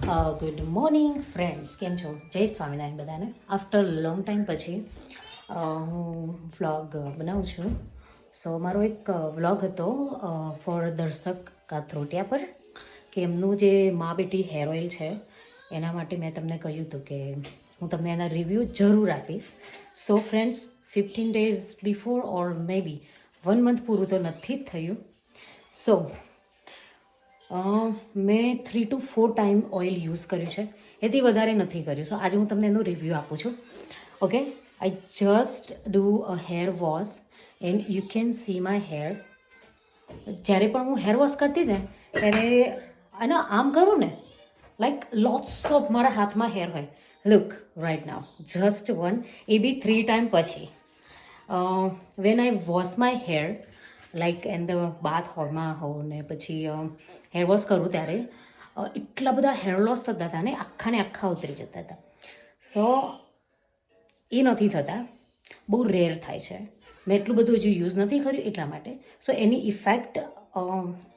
Good morning friends, કેમ છો? જય સ્વામિનારાયણ બધાને. આફ્ટર લોંગ ટાઈમ પછી હું વ્લોગ બનાવું છું. સો મારો એક વ્લોગ હતો ફોર દર્શક કાથરોટિયા પર કે એમનું જે મા બેટી હેર ઓઇલ છે એના માટે મેં તમને કહ્યું હતું કે હું તમને એના રિવ્યૂ જરૂર આપીશ. સો ફ્રેન્ડ્સ, 15 days બિફોર ઓર મે બી 1 month પૂરું તો નથી જ થયું. સો મેં 3 to 4 ટાઈમ ઓઇલ યુઝ કર્યું છે, એથી વધારે નથી કર્યું. સો આજે હું તમને એનું રિવ્યૂ આપું છું. Okay, I just do a hair wash and you can see my hair. જ્યારે પણ હું હેર વોશ કરતી ને ત્યારે અને આમ કરું ને લાઈક લોટ્સ ઓફ મારા હાથમાં હેર હોય. Look right now, just one, maybe 3 time પછી. When I wash my hair like in the bath હોલમાં હોઉં ને પછી હેર વોશ કરું ત્યારે એટલા બધા હેર લોસ થતા હતા ને આખાને આખા ઉતરી જતા હતા. સો એ નથી થતા, બહુ રેર થાય છે. મેં એટલું બધું હજુ યુઝ નથી કર્યું એટલા માટે. સો એની ઇફેક્ટ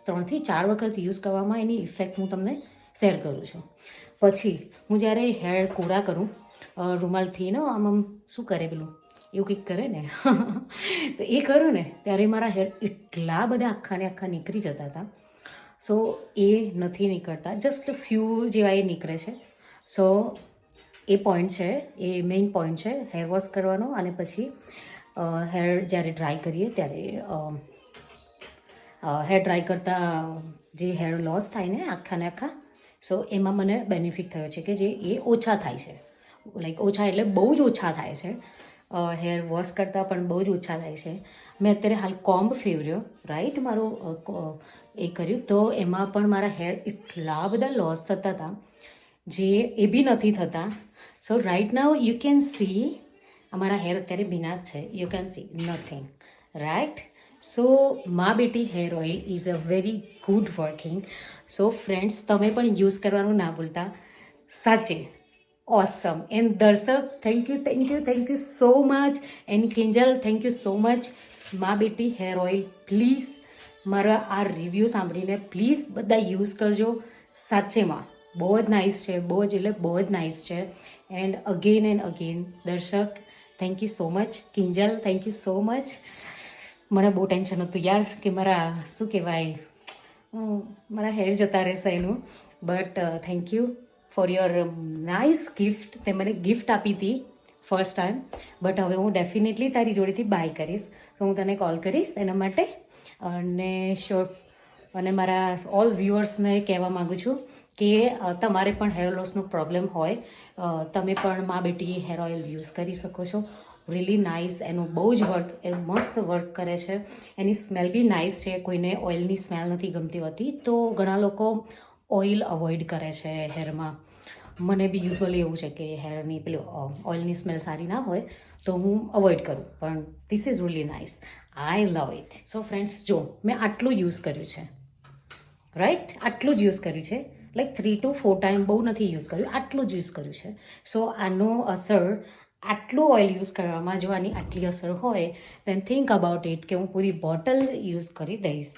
3 થી 4 વખત યુઝ કરવામાં એની ઇફેક્ટ હું તમને શેર કરું છું. પછી હું જ્યારે હેર કોરા કરું રૂમાલથી ને આમ શું કરે પેલું એવું કંઈક કરે ને તો એ કરું ને ત્યારે મારા હેર એટલા બધા આખાને આખા નીકળી જતા હતા. સો એ નથી નીકળતા, જસ્ટ ફ્યુ જેવા એ નીકળે છે. સો એ પોઈન્ટ છે, એ મેઇન પોઈન્ટ છે હેર વોશ કરવાનો. અને પછી હેર જ્યારે ડ્રાય કરીએ ત્યારે હેર ડ્રાય કરતાં જે હેર લોસ થાય ને આખાને આખા, સો એમાં મને બેનિફિટ થયો છે કે જે એ ઓછા થાય છે. લાઈક ઓછા એટલે બહુ જ ઓછા થાય છે. હેર વોશ કરતાં પણ બહુ જ ઓછા થાય છે. મેં અત્યારે હાલ કોમ્બ ફેવર્યો રાઈટ મારું એ કર્યું તો એમાં પણ મારા હેર એટલા બધા લોસ થતા હતા જે એ બી નથી થતા. So right now you can see અમારા હેર અત્યારે ભીના જ છે. You can see nothing right. So Ma Beti hair oil is a very good working. So friends, તમે પણ યુઝ કરવાનું ના ભૂલતા. સાચે awesome. And Darshak, thank you so much. And Kinjal, thank you so much. Ma Beti hair oil please મારા આ રિવ્યૂ સાંભળીને please બધા યુઝ કરજો. સાચેમાં બહુ જ નાઇસ છે, બહુ જ એટલે બહુ જ નાઇસ છે. And again Darshak, thank you so much. Kinjal, thank you so much. મને બહુ ટેન્શન હતું યાર કે મારા શું કહેવાય મારા હેર જતા રહેશે એનું. But thank you for your nice gift. તે મને ગિફ્ટ આપી હતી ફર્સ્ટ ટાઈમ. બટ હવે હું ડેફિનેટલી તારી જોડેથી બાય કરીશ. તો હું તને કોલ કરીશ એના માટે. અને શ્યોર, અને મારા ઓલ વ્યુઅર્સને કહેવા માગું છું કે તમારે પણ હેર લોસનો પ્રોબ્લેમ હોય, તમે પણ મા બેટી હેર ઓઇલ યુઝ કરી શકો છો. Really nice. એનું બહુ જ વર્ક, એ મસ્ત વર્ક કરે છે. એની સ્મેલ બી નાઇસ છે. કોઈને ઓઇલની સ્મેલ નથી ગમતી હોતી તો ઘણા લોકો ઓઇલ અવોઇડ કરે છે હેરમાં. મને બી યુઝવલી એવું છે કે હેરની પેલું ઓઇલની સ્મેલ સારી ના હોય તો હું અવોઇડ કરું. પણ this is really nice. I love it. So friends, જો મેં આટલું યુઝ કર્યું છે રાઈટ, આટલું જ યુઝ કર્યું છે. લાઈક 3 to 4 ટાઈમ બહુ નથી યુઝ કર્યું, આટલું જ યુઝ કર્યું છે. સો આનો અસર, આટલું ઓઇલ યુઝ કરવામાં જો આની આટલી અસર હોય દેન થિંક અબાઉટ ઇટ કે હું પૂરી બોટલ યુઝ કરી દઈશ,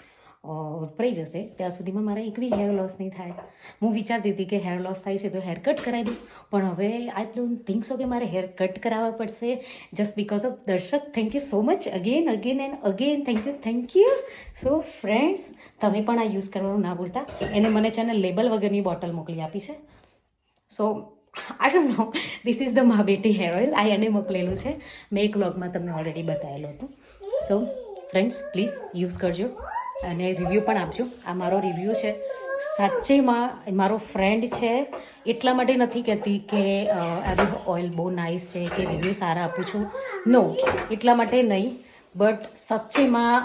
વપરાઈ જશે ત્યાં સુધીમાં મારા એક બી હેર લોસ નહીં થાય. હું વિચારતી હતી કે હેર લોસ થાય છે તો હેર કટ કરાવી દઉં, પણ હવે આઈ ડોન્ટ થિંક સો કે મારે હેર કટ કરાવવા પડશે જસ્ટ બિકોઝ ઓફ દર્શક. Thank you so much again and again. Thank you. So friends, તમે પણ આ યુઝ કરવાનું ના ભૂલતા. એને મને છે ને લેબલ વગરની બોટલ મોકલી આપી છે. So I don't know, this is the Ma Beti hair oil. આ એને મોકલેલું છે. મેં એક વ્લોગમાં તમને ઓલરેડી બતાવેલું હતું. સો ફ્રેન્ડ્સ, પ્લીઝ યુઝ કરજો અને રિવ્યૂ પણ આપજો. આ મારો રિવ્યૂ છે. સાચેમાં મારો ફ્રેન્ડ છે એટલા માટે નથી કહેતી કે આ ઓઇલ બહુ નાઇસ છે કે રિવ્યૂ સારા આપું છું. નો, એટલા માટે નહીં. બટ સાચેમાં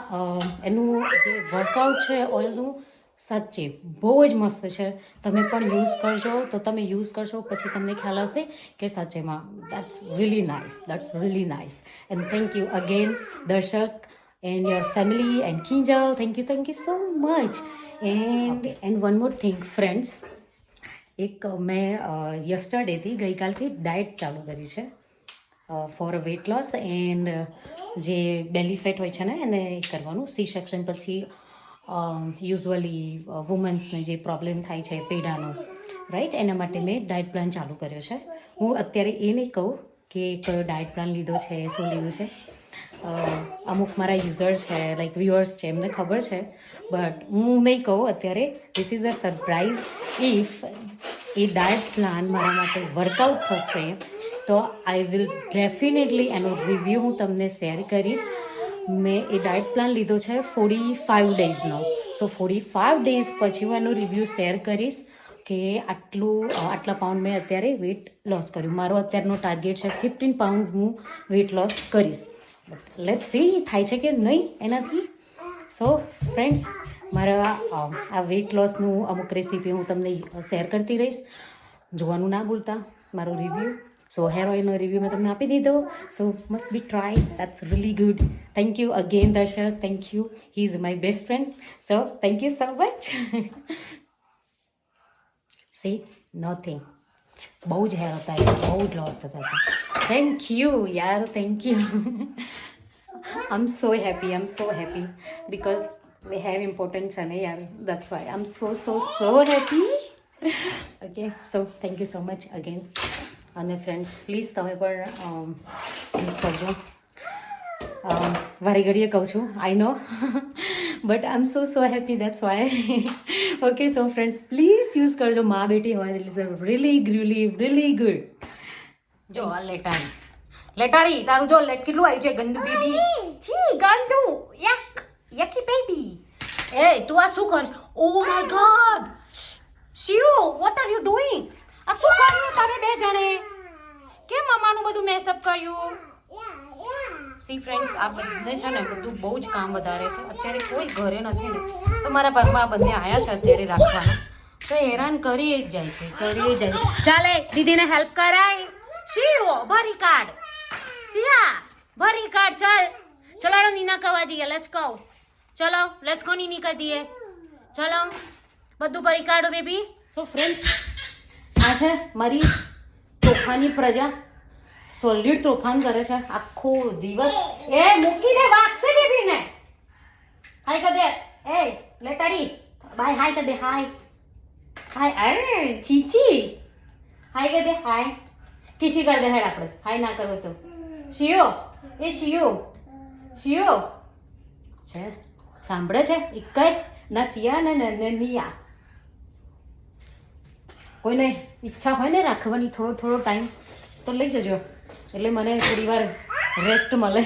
એનું જે વર્કઆઉટ છે ઓઇલનું, સાચે બહુ જ મસ્ત છે. તમે પણ યુઝ કરજો તો તમે યુઝ કરશો પછી તમને ખ્યાલ આવશે કે સાચેમાં that's really nice. And thank you again Darshak and your family and Kinjal. Thank you so much. And one more thing friends, એક મેં યસ્ટરડેથી ગઈકાલથી ડાયટ ચાલુ કરી છે ફોર વેટ લોસ. એન્ડ જે બેલી ફેટ હોય છે ને એને કરવાનું. સી સેક્શન પછી યુઝવલી વુમન્સને જે પ્રોબ્લેમ થાય છે પેડાનો, રાઈટ. એના માટે મેં ડાયટ પ્લાન ચાલુ કર્યો છે. હું અત્યારે એ નહીં કહું કે કયો ડાયટ પ્લાન લીધો છે, શું લીધું છે. અમુક મારા યુઝર છે, લાઈક વ્યુઅર્સ છે, એમને ખબર છે, બટ હું નહીં કહું અત્યારે. This is a surprise. If A diet plan મારા માટે વર્કઆઉટ થશે તો આઈ વિલ ડેફિનેટલી એનો રિવ્યૂ હું તમને શેર કરીશ. મેં એ ડાયટ પ્લાન લીધો છે 45 ડેઝનો. સો 45 ડેઝ પછી હું એનો રિવ્યૂ શેર કરીશ કે આટલા પાઉન્ડ મેં અત્યારે વેઇટ લોસ કર્યું. મારો અત્યારનો ટાર્ગેટ છે 15 પાઉન્ડ હું વેઇટ લોસ કરીશ. લેટ સી થાય છે કે નહીં એનાથી. સો ફ્રેન્ડ્સ, મારા આ વેઇટ લોસનું અમુક રેસીપી હું તમને શેર કરતી રહીશ. જોવાનું ના ભૂલતા મારો રિવ્યૂ. સો હેર ઓઇલનો રિવ્યૂ મેં તમને આપી દીધો. So must be try. That's really good. Thank you again Darshak. Thank you. He is my best friend. So thank you so much. See nothing. બહુ જ હેર હતા, બહુ જ લોસ થતા હતા. થેન્ક યુ યાર, thank you. I am so happy because hair important છે ને યાર. That's why I am so happy. Okay, so thank you so much again. અને ફ્રેન્ડ્સ, પ્લીઝ તમે પણ યુઝ કરજો. વારી ઘડીએ કહું છું, I know, but I am so happy. That's why. Okay, so friends, please use કરજો. મા બેટી હોય ઇઝ રીલી ગુડ. જો આ લેટારી તારું જો લેટ કેટલું આવ્યું છે. ગંદુ બેબી. છી ગંદુ યકી બેબી. એ તું આ શું કરશ? ઓ માય ગોડ શિયો, વોટ આર યુ ડુઈંગ? આ શું કર્યું તારે બે જણે? કેમ મામાનું બધું મેસઅપ કર્યું? સી ફ્રેન્ડ્સ, આ બંને છે ને બધું બહુ જ કામ વધારે છે. અત્યારે કોઈ ઘરે નથી ને, તો મારા પગમાં બંને આવ્યા છે અત્યારે રાખવાના, તો હેરાન કરી જ જાય છે. ચાલે દીદીને હેલ્પ કરાય. શિયો ભરી કાઢ. શિયા ભરી કાઢ. ચલો નીના કવા જઈએ. Let's go. ચલો લેટ્સ ગો નીની કરી દઈએ. ચલો બધું ભરી કાઢો બેબી. સો ફ્રેન્ડ્સ, આ છે મારી તોફાની પ્રજા. સોલિડ તોફાન કરે છે આખો દિવસ. એ મૂકી દે, વાગશે બેબીને. હાય કર દે. એ લેટાડી બાય. હાય કર દે. હાય. અરે ચીચી, હાય કર દે. હાય ખીસી કર દે. હેડ આપણે હાય ના કરો તો. શિયો છે, સાંભળે છે? એક ના સિયા ને નિયા. કોઈને ઈચ્છા હોય ને રાખવાની થોડો ટાઈમ તો લઈ જજો, એટલે મને થોડી વાર રેસ્ટ મળે.